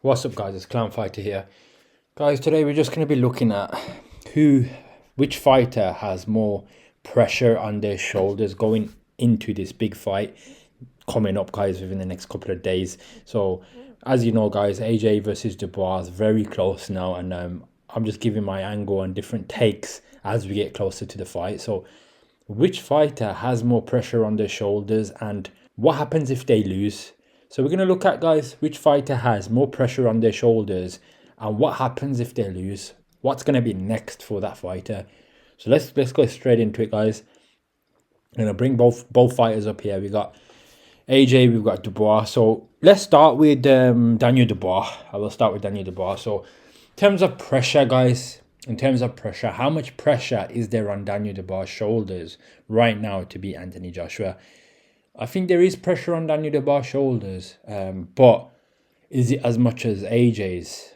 What's up guys, it's Clown Fighter here. Guys, today we're just going to be looking at which fighter has more pressure on their shoulders going into this big fight coming up, guys, within the next couple of days. So as you know guys, AJ versus Dubois is very close now, and I'm just giving my angle and different takes as we get closer to the fight. So which fighter has more pressure on their shoulders and what happens if they lose? So we're going to look at, guys, which fighter has more pressure on their shoulders and what happens if they lose. What's going to be next for that fighter? So let's go straight into it, guys. I'm going to bring both fighters up here. We got AJ, we've got Dubois. So let's start with Daniel Dubois. I will start with Daniel Dubois. So in terms of pressure, guys, how much pressure is there on Daniel Dubois' shoulders right now to beat Anthony Joshua? I think there is pressure on Daniel Dubois' shoulders, but is it as much as AJ's?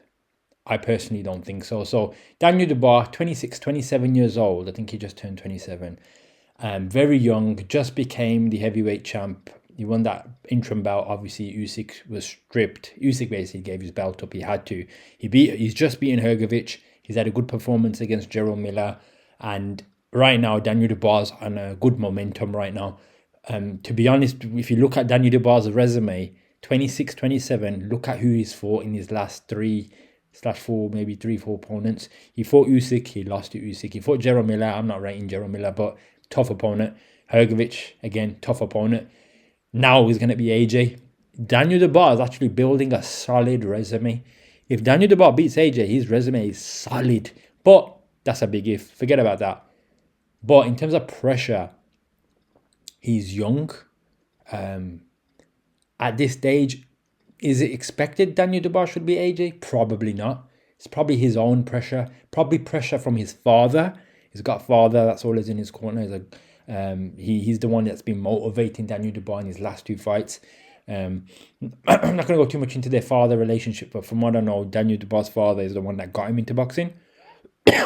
I personally don't think so. So Daniel Dubois, 26, 27 years old. I think he just turned 27. Very young, just became the heavyweight champ. He won that interim bout. Obviously, Usyk was stripped. Usyk basically gave his belt up. He had to. He's just beaten Hrgovic. He's had a good performance against Gerald Miller. And right now, Daniel Dubois is on a good momentum right now. To be honest, if you look at Daniel Dubois' resume, 26, 27, look at who he's fought in his last 3/4, maybe 3-4 opponents. He fought Usyk, he lost to Usyk. He fought Gerald Miller, I'm not rating Gerald Miller, but tough opponent. Hrgovic, again, tough opponent. Now he's going to be AJ. Daniel Dubois is actually building a solid resume. If Daniel Dubois beats AJ, his resume is solid. But that's a big if. Forget about that. But in terms of pressure, he's young. At this stage, is it expected Daniel Dubois should be AJ? Probably not. It's probably his own pressure. Probably pressure from his father. He's got a father that's always in his corner. He's the one that's been motivating Daniel Dubois in his last two fights. I'm not going to go too much into their father relationship, but from what I know, Daniel Dubois' father is the one that got him into boxing.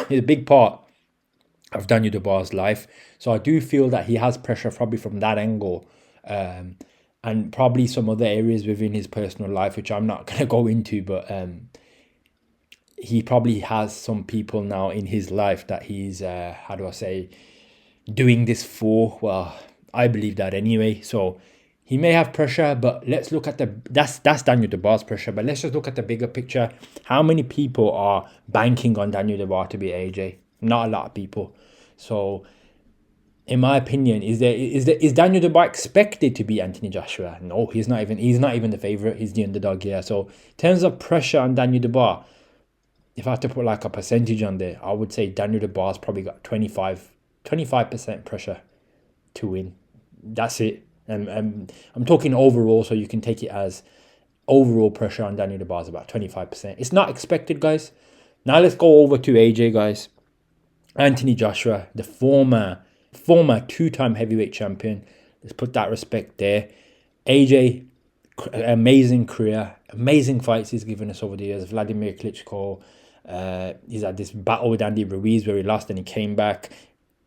He's a big part of Daniel Dubois' life. So I do feel that he has pressure probably from that angle, and probably some other areas within his personal life, which I'm not going to go into, but he probably has some people now in his life that he's, doing this for. Well, I believe that anyway. So he may have pressure, but let's look at that's Daniel Dubois' pressure, but let's just look at the bigger picture. How many people are banking on Daniel Dubois to be AJ? Not a lot of people. So in my opinion, is Daniel Dubois expected to be Anthony Joshua? No, he's not even the favorite. He's the underdog here. So in terms of pressure on Daniel Dubois, if I had to put like a percentage on there, I would say Daniel Dubois probably got 25% pressure to win. That's it. And I'm talking overall, so you can take it as overall pressure on Daniel Dubois is about 25%. It's not expected, guys. Now let's go over to AJ, guys. Anthony Joshua, the former two-time heavyweight champion. Let's put that respect there. AJ, amazing career, amazing fights he's given us over the years. Vladimir Klitschko, he's had this battle with Andy Ruiz where he lost and he came back.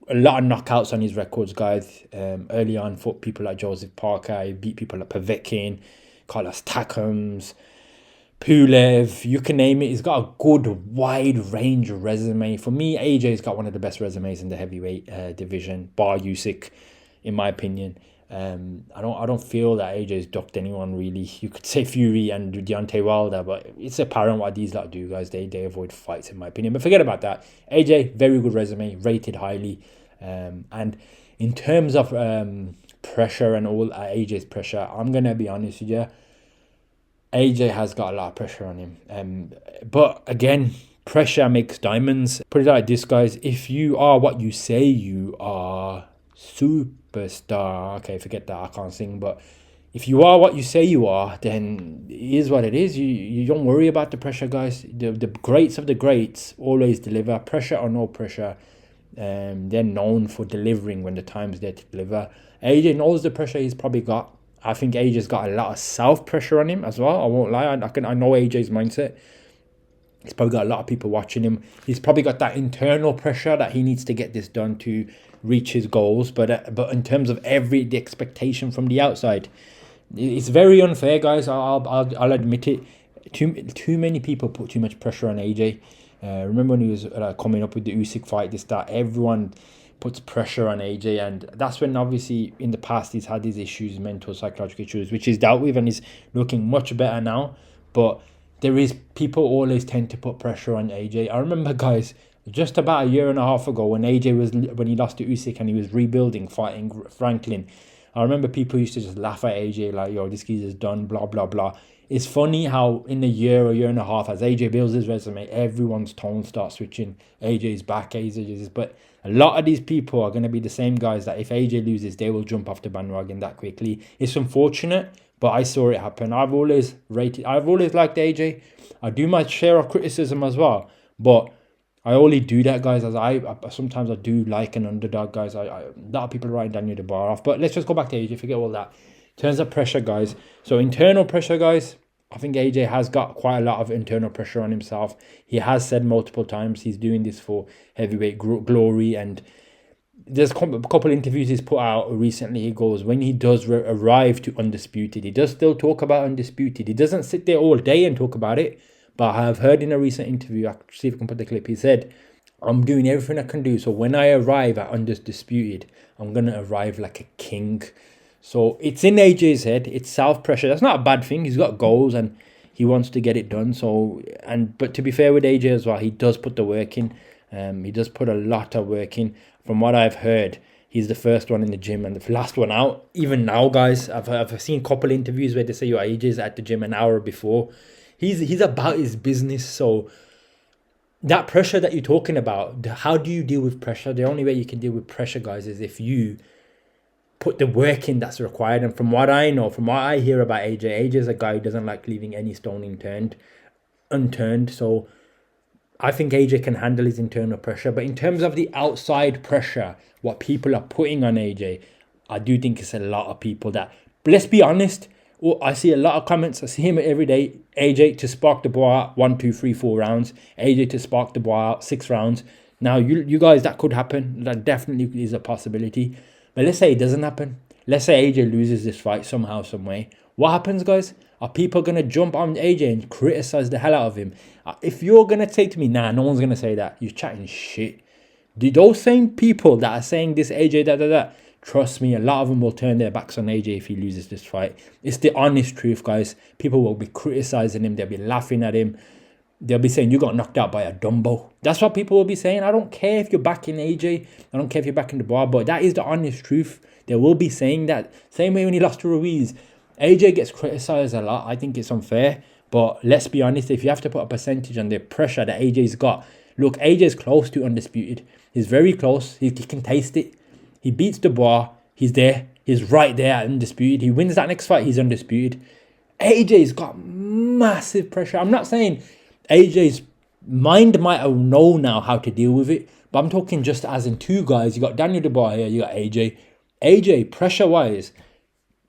A lot of knockouts on his records, guys. Early on, fought people like Joseph Parker. He beat people like Povetkin, Carlos Takams, Pulev, you can name it. He's got a good wide range of resume. For me, AJ's got one of the best resumes in the heavyweight division, bar Usyk, in my opinion. I don't feel that AJ's ducked anyone really. You could say Fury and Deontay Wilder, but it's apparent what these lot do, guys. They avoid fights, in my opinion. But forget about that. AJ, very good resume, rated highly. And in terms of pressure and all AJ's pressure, I'm gonna be honest with you. AJ has got a lot of pressure on him. But again, pressure makes diamonds. Put it like this, guys. If you are what you say you are, superstar. Okay, forget that. I can't sing. But if you are what you say you are, then it is what it is. You don't worry about the pressure, guys. The greats of the greats always deliver. Pressure or no pressure. They're known for delivering when the time's there to deliver. AJ knows the pressure he's probably got. I think AJ's got a lot of self-pressure on him as well. I won't lie. I know AJ's mindset. He's probably got a lot of people watching him. He's probably got that internal pressure that he needs to get this done to reach his goals. But in terms of the expectation from the outside, it's very unfair, guys. I'll admit it. too many people put too much pressure on AJ. Remember when he was coming up with the Usyk fight, this that everyone puts pressure on AJ, and that's when obviously in the past he's had these issues, mental, psychological issues, which he's dealt with, and he's looking much better now. But there is people always tend to put pressure on AJ. I remember, guys, just about a year and a half ago when when he lost to Usyk and he was rebuilding, fighting Franklin. I remember people used to just laugh at AJ like, yo, this geezer's done, blah, blah, blah. It's funny how in a year or year and a half, as AJ builds his resume, everyone's tone starts switching. AJ's back, AJ's. But a lot of these people are going to be the same guys that if AJ loses, they will jump off the bandwagon that quickly. It's unfortunate, but I saw it happen. I've always liked AJ. I do my share of criticism as well, but I only do that, guys, as I sometimes I do like an underdog, guys. A lot of people writing Daniel Dubois off, but let's just go back to AJ, forget all that. In terms of pressure, guys, so internal pressure, guys, I think AJ has got quite a lot of internal pressure on himself. He has said multiple times he's doing this for heavyweight glory, and there's a couple interviews he's put out recently. He goes, when he does arrive to Undisputed, he does still talk about Undisputed. He doesn't sit there all day and talk about it, but I have heard in a recent interview, I'll see if I can put the clip, he said, I'm doing everything I can do, so when I arrive at Undisputed, I'm going to arrive like a king. So it's in AJ's head. It's self-pressure. That's not a bad thing. He's got goals and he wants to get it done. But to be fair with AJ as well, he does put the work in. He does put a lot of work in. From what I've heard, he's the first one in the gym and the last one out. Even now, guys, I've seen a couple interviews where they say your AJ's at the gym an hour before. He's about his business. So that pressure that you're talking about, how do you deal with pressure? The only way you can deal with pressure, guys, is if you put the work in that's required. And from what I know, from what I hear about AJ is a guy who doesn't like leaving any stone unturned. So I think AJ can handle his internal pressure. But in terms of the outside pressure, what people are putting on AJ, I do think it's a lot of people that, let's be honest, I see a lot of comments. I see him every day. AJ to spark the ball out 1, 2, 3, 4 rounds. AJ to spark the ball out 6 rounds. Now, you guys, that could happen. That definitely is a possibility. But let's say it doesn't happen. Let's say AJ loses this fight somehow, some way. What happens, guys? Are people going to jump on AJ and criticize the hell out of him? If you're going to say to me, nah, no one's going to say that, you're chatting shit. Those same people that are saying this AJ, trust me, a lot of them will turn their backs on AJ if he loses this fight. It's the honest truth, guys. People will be criticizing him. They'll be laughing at him. They'll be saying, you got knocked out by a Dumbo. That's what people will be saying. I don't care if you're backing AJ. I don't care if you're backing the bar, but that is the honest truth. They will be saying that. Same way when he lost to Ruiz. AJ gets criticized a lot. I think it's unfair. But let's be honest, if you have to put a percentage on the pressure that AJ's got, look, AJ's close to Undisputed. He's very close. He can taste it. He beats Dubois. He's there. He's right there at Undisputed. He wins that next fight. He's Undisputed. AJ's got massive pressure. I'm not saying AJ's mind might know now how to deal with it, but I'm talking just as in two guys. You got Daniel Dubois here, you got AJ. AJ, pressure-wise,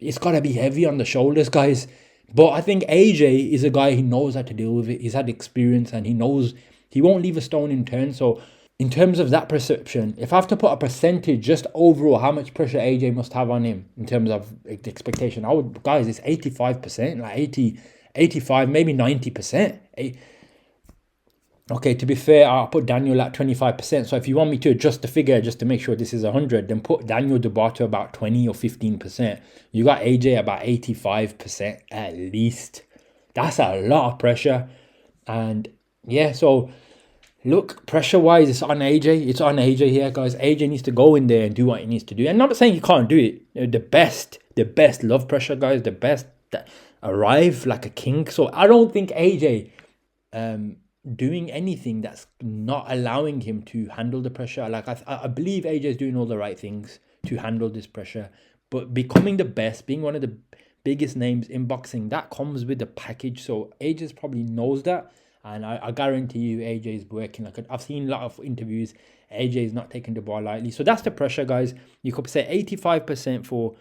it's got to be heavy on the shoulders, guys. But I think AJ is a guy who knows how to deal with it. He's had experience and he knows he won't leave a stone unturned. So in terms of that perception, if I have to put a percentage just overall how much pressure AJ must have on him in terms of expectation, guys, it's 85%, like 80, 85, maybe 90%. Okay, to be fair, I'll put Daniel at 25%. So if you want me to adjust the figure just to make sure this is 100, then put Daniel Dubois to about 20 or 15%. You got AJ about 85% at least. That's a lot of pressure. And yeah, so look, pressure-wise, it's on AJ. It's on AJ here, guys. AJ needs to go in there and do what he needs to do. And I'm not saying he can't do it. The best love pressure, guys. The best arrive like a king. So I don't think AJ doing anything that's not allowing him to handle the pressure. Like I believe AJ is doing all the right things to handle this pressure, but becoming the best, being one of the biggest names in boxing, that comes with the package. So AJ probably knows that, and I guarantee you AJ is working. Like I've seen a lot of interviews, AJ is not taking the ball lightly. So that's the pressure, guys. You could say 85% for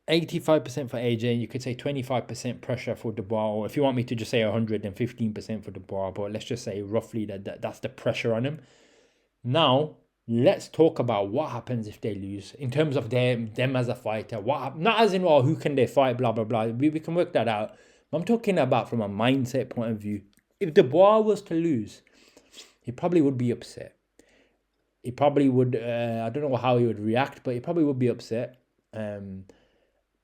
85% for AJ, you could say 25% pressure for Dubois, or if you want me to just say 100, then 15% for Dubois, but let's just say roughly that's the pressure on him. Now, let's talk about what happens if they lose in terms of them as a fighter. Not as in, who can they fight, blah blah blah. We can work that out. But I'm talking about from a mindset point of view. If Dubois was to lose, he probably would be upset. He probably would. I don't know how he would react, but he probably would be upset.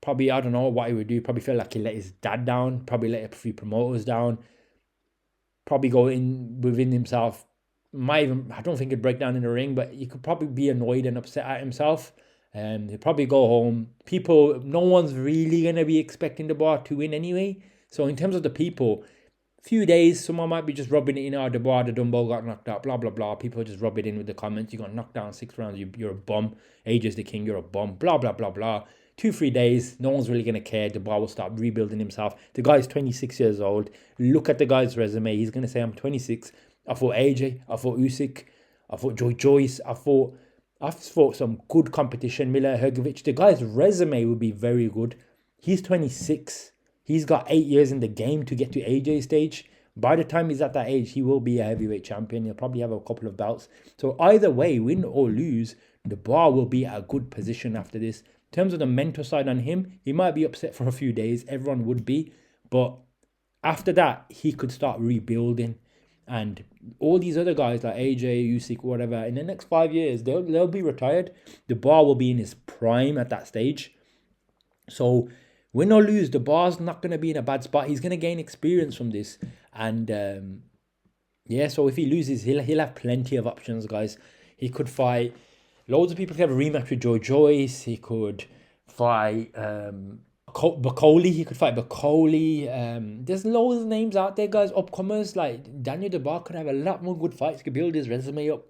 Probably, I don't know what he would do. Probably feel like he let his dad down. Probably let a few promoters down. Probably go in within himself. I don't think he'd break down in the ring, but he could probably be annoyed and upset at himself. He'd probably go home. No one's really gonna be expecting the bar to win anyway. So in terms of the people, few days, someone might be just rubbing it in. The bar, the Dumbo got knocked out, blah blah blah. People just rub it in with the comments. You got knocked down 6 rounds. You're a bum. AJ's the king. You're a bum. Blah blah blah blah. 2-3 days, no one's really gonna care. The bar will start rebuilding himself. The guy's 26 years old. Look at the guy's resume. He's gonna say, "I'm 26. I fought AJ. I fought Usyk. I fought Joyce. I've fought some good competition. Miller, Hergovic. The guy's resume would be very good. He's 26. He's got 8 years in the game to get to AJ stage. By the time he's at that age, he will be a heavyweight champion. He'll probably have a couple of bouts. So either way, win or lose, the bar will be at a good position after this. In terms of the mental side on him, he might be upset for a few days. Everyone would be. But after that, he could start rebuilding. And all these other guys like AJ, Usyk, whatever, in the next 5 years, they'll be retired. The bar will be in his prime at that stage. So win or lose, the bar's not going to be in a bad spot. He's going to gain experience from this. And so if he loses, he'll have plenty of options, guys. He could fight loads of people. He could have a rematch with Joyce. He could fight Bacoli. He could fight Bacoli. There's loads of names out there, guys. Upcomers like Daniel Dubois could have a lot more good fights. He could build his resume up.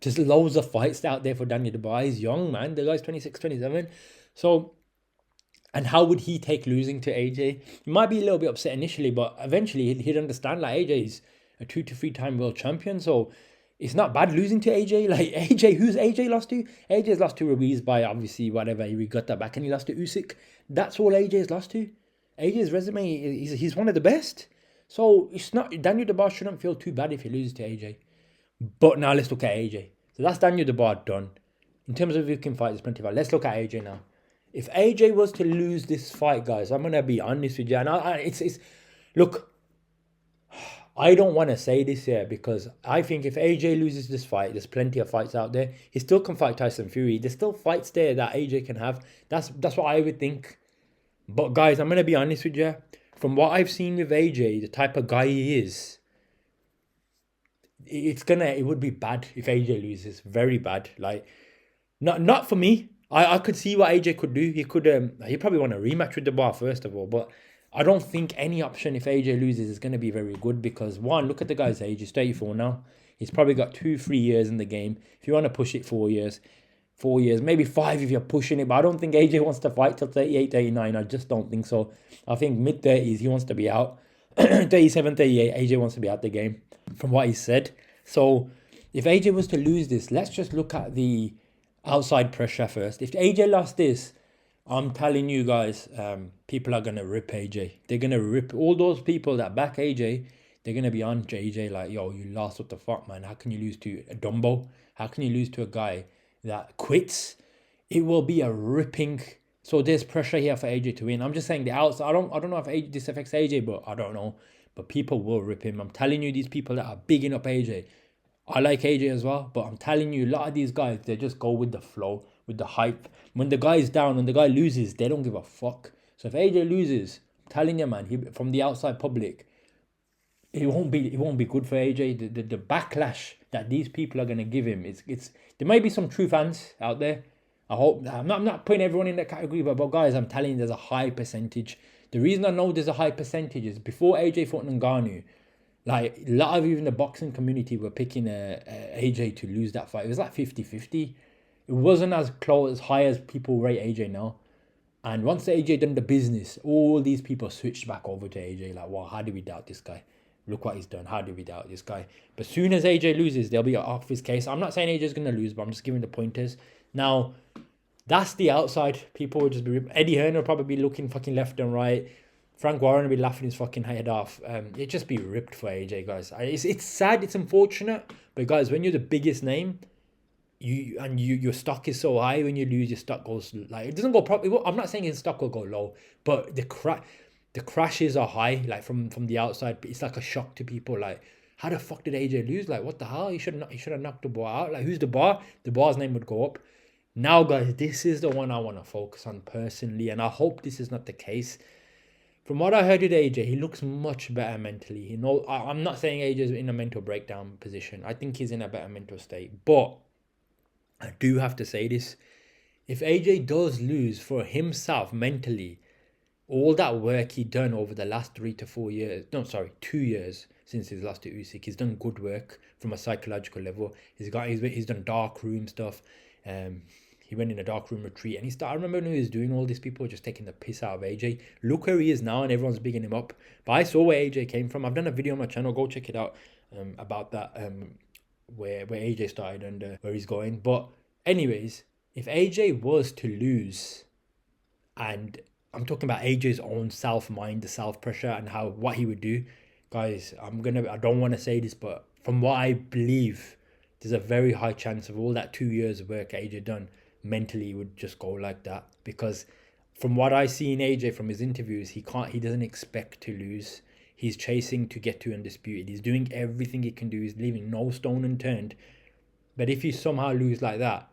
Just loads of fights out there for Daniel Dubois. He's young, man. The guy's 26, 27. So, and how would he take losing to AJ? He might be a little bit upset initially, but eventually he'd understand, like, AJ's a 2 to 3 time world champion. So it's not bad losing to AJ. Like, AJ, who's AJ lost to? AJ's lost to Ruiz by obviously whatever. He got that back and he lost to Usyk. That's all AJ's lost to. AJ's resume, he's one of the best. So it's not, Daniel Dubois shouldn't feel too bad if he loses to AJ. But now let's look at AJ. So that's Daniel Dubois done. In terms of who can fight, there's plenty of fight. Let's look at AJ now. If AJ was to lose this fight, guys, I'm gonna be honest with you. And look, I don't want to say this here because I think if AJ loses this fight, there's plenty of fights out there. He still can fight Tyson Fury. There's still fights there that AJ can have. That's what I would think. But guys, I'm gonna be honest with you. From what I've seen with AJ, the type of guy he is, it would be bad if AJ loses. Very bad. Like, not for me. I could see what AJ could do. He probably want a rematch with Dubois first of all, but I don't think any option if AJ loses is going to be very good because one, look at the guy's age. He's 34 now. He's probably got 2-3 years in the game. If you want to push it 4 years, maybe 5 if you're pushing it. But I don't think AJ wants to fight till 38, 39. I just don't think so. I think mid-30s he wants to be out. 37, 38, AJ wants to be out the game from what he said. So if AJ was to lose this, let's just look at the outside pressure first. If AJ lost this, I'm telling you guys, people are going to rip AJ. They're going to rip all those people that back AJ. They're going to be on AJ like, yo, you lost, what the fuck, man? How can you lose to a Dumbo? How can you lose to a guy that quits? It will be a ripping. So there's pressure here for AJ to win. I'm just saying the outside. I don't know if this affects AJ, but I don't know. But people will rip him. I'm telling you, these people that are bigging up AJ. I like AJ as well, but I'm telling you, a lot of these guys, they just go with the flow, with the hype. When the guy's down, when the guy loses, they don't give a fuck. So if AJ loses, I'm telling you, man, from the outside public, it won't be good for AJ. The backlash that these people are gonna give him, there might be some true fans out there. I hope I'm not putting everyone in that category, but guys, I'm telling you, there's a high percentage. The reason I know there's a high percentage is before AJ fought Ngannou, like, a lot of even the boxing community were picking AJ to lose that fight. It was like 50-50. It wasn't as close, as high as people rate AJ now. And once AJ done the business, all these people switched back over to AJ. Like, wow, how do we doubt this guy? Look what he's done. How do we doubt this guy? But soon as AJ loses, they'll be off his case. I'm not saying AJ's going to lose, but I'm just giving the pointers. Now, that's the outside. People will just be... Eddie Hearn will probably be looking fucking left and right. Frank Warren will be laughing his fucking head off. It'd just be ripped for AJ, guys. It's sad, it's unfortunate. But guys, when you're the biggest name, your stock is so high. When you lose, your stock goes like, it doesn't go properly. I'm not saying his stock will go low, but the crashes are high, like from the outside. But it's like a shock to people. Like, how the fuck did AJ lose? Like, what the hell? He should have knocked Dubois out. Like, who's Dubois? Dubois' name would go up. Now, guys, this is the one I want to focus on personally, and I hope this is not the case. From what I heard with AJ, he looks much better mentally. I'm not saying AJ is in a mental breakdown position. I think he's in a better mental state. But I do have to say this. If AJ does lose for himself mentally, all that work he done over the last 3 to 4 years, 2 years since his lost to Usyk, he's done good work from a psychological level. He's done dark room stuff. He went in a dark room retreat, and I remember when he was doing all these, people just taking the piss out of AJ. Look where he is now, and everyone's bigging him up. But I saw where AJ came from. I've done a video on my channel. Go check it out about that, where AJ started and where he's going. But anyways, if AJ was to lose, and I'm talking about AJ's own self-mind, the self-pressure, and what he would do, guys, I don't want to say this, but from what I believe, there's a very high chance of all that 2 years of work AJ done mentally would just go like that. Because from what I see in AJ from his interviews, he doesn't expect to lose. He's chasing to get to undisputed. He's doing everything he can do. He's leaving no stone unturned. But if you somehow lose like that,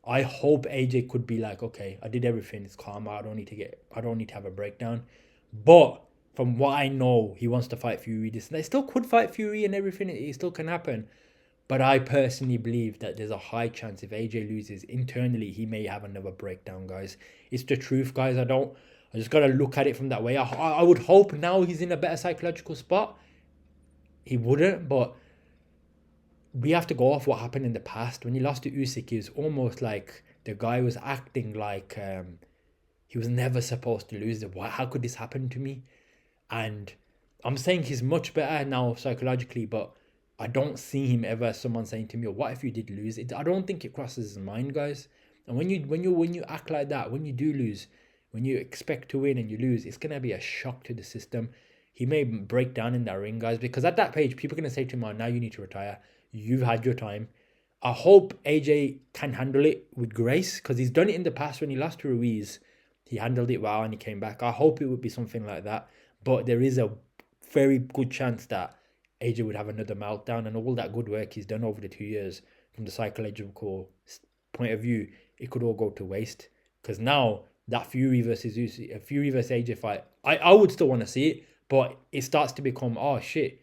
I hope AJ could be like, okay, I did everything. It's calm. I don't need to have a breakdown. But from what I know, he wants to fight Fury. They still could fight Fury and everything. It still can happen. But I personally believe that there's a high chance if AJ loses internally, he may have another breakdown, guys. It's the truth, guys. I just got to look at it from that way. I would hope now he's in a better psychological spot. He wouldn't, but we have to go off what happened in the past. When he lost to Usyk, it was almost like the guy was acting like he was never supposed to lose. How could this happen to me? And I'm saying he's much better now psychologically, but I don't see him ever someone saying to me, what if you did lose? I don't think it crosses his mind, guys. And when you act like that, when you do lose, when you expect to win and you lose, it's gonna be a shock to the system. He may break down in that ring, guys, because at that page, people are gonna say to him, oh, now you need to retire. You've had your time. I hope AJ can handle it with grace, because he's done it in the past. When he lost to Ruiz, he handled it well and he came back. I hope it would be something like that. But there is a very good chance that AJ would have another meltdown, and all that good work he's done over the 2 years from the psychological point of view, it could all go to waste. Because now that Fury versus AJ fight, I would still want to see it, but it starts to become, oh shit,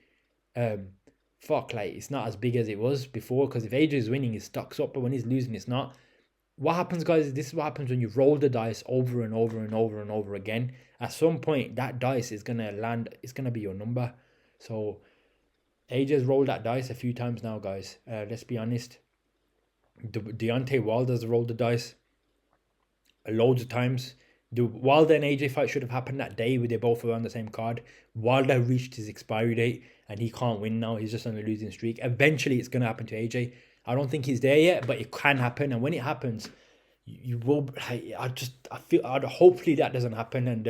fuck, like it's not as big as it was before. Because if AJ is winning, his stock's up, but when he's losing, it's not. What happens, guys, this is what happens when you roll the dice over and over and over and over again. At some point, that dice is going to land, it's going to be your number. So AJ's rolled that dice a few times now, guys. Let's be honest. Deontay Wilder's rolled the dice loads of times. The Wilder and AJ fight should have happened that day where they both were on the same card. Wilder reached his expiry date and he can't win now. He's just on a losing streak. Eventually, it's going to happen to AJ. I don't think he's there yet, but it can happen. And when it happens, you will. Hopefully that doesn't happen. And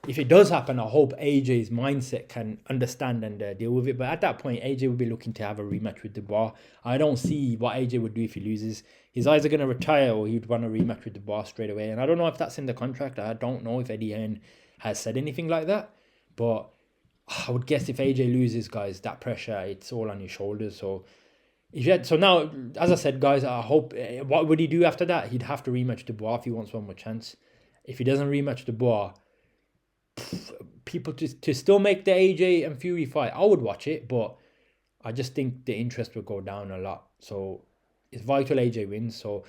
if it does happen, I hope AJ's mindset can understand and deal with it. But at that point, AJ will be looking to have a rematch with Dubois. I don't see what AJ would do if he loses. His eyes are going to retire, or he'd want a rematch with Dubois straight away. And I don't know if that's in the contract. I don't know if Eddie Hearn has said anything like that. But I would guess if AJ loses, guys, that pressure, it's all on his shoulders. So now, as I said, guys, I hope, what would he do after that? He'd have to rematch Dubois if he wants one more chance. If he doesn't rematch Dubois, people to still make the AJ and Fury fight, I would watch it, but I just think the interest would go down a lot. So it's vital AJ wins. So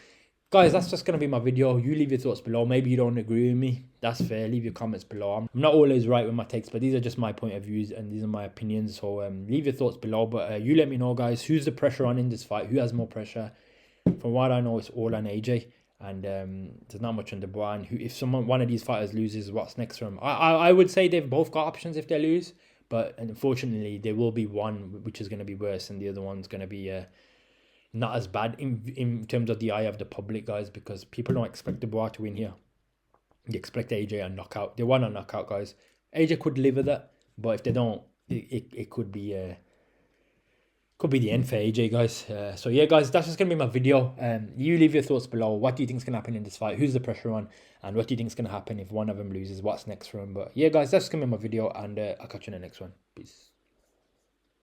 guys, that's just going to be my video. You leave your thoughts below. Maybe you don't agree with me. That's fair. Leave your comments below. I'm not always right with my takes, but these are just my point of views and these are my opinions. So leave your thoughts below. But you let me know, guys, who's the pressure on in this fight? Who has more pressure? From what I know, it's all on AJ. And there's not much on Dubois. And if one of these fighters loses, what's next for him? I would say they've both got options if they lose. But unfortunately, there will be one which is going to be worse and the other one's going to be not as bad in terms of the eye of the public, guys, because people don't expect Dubois to win here. They expect AJ a knockout. They want a knockout, guys. AJ could deliver that, but if they don't, it could be could be the end for AJ, guys. So yeah, guys, that's just gonna be my video. You leave your thoughts below. What do you think is gonna happen in this fight? Who's the pressure on? And what do you think is gonna happen if one of them loses? What's next for him? But yeah, guys, that's gonna be my video, and I'll catch you in the next one. Peace.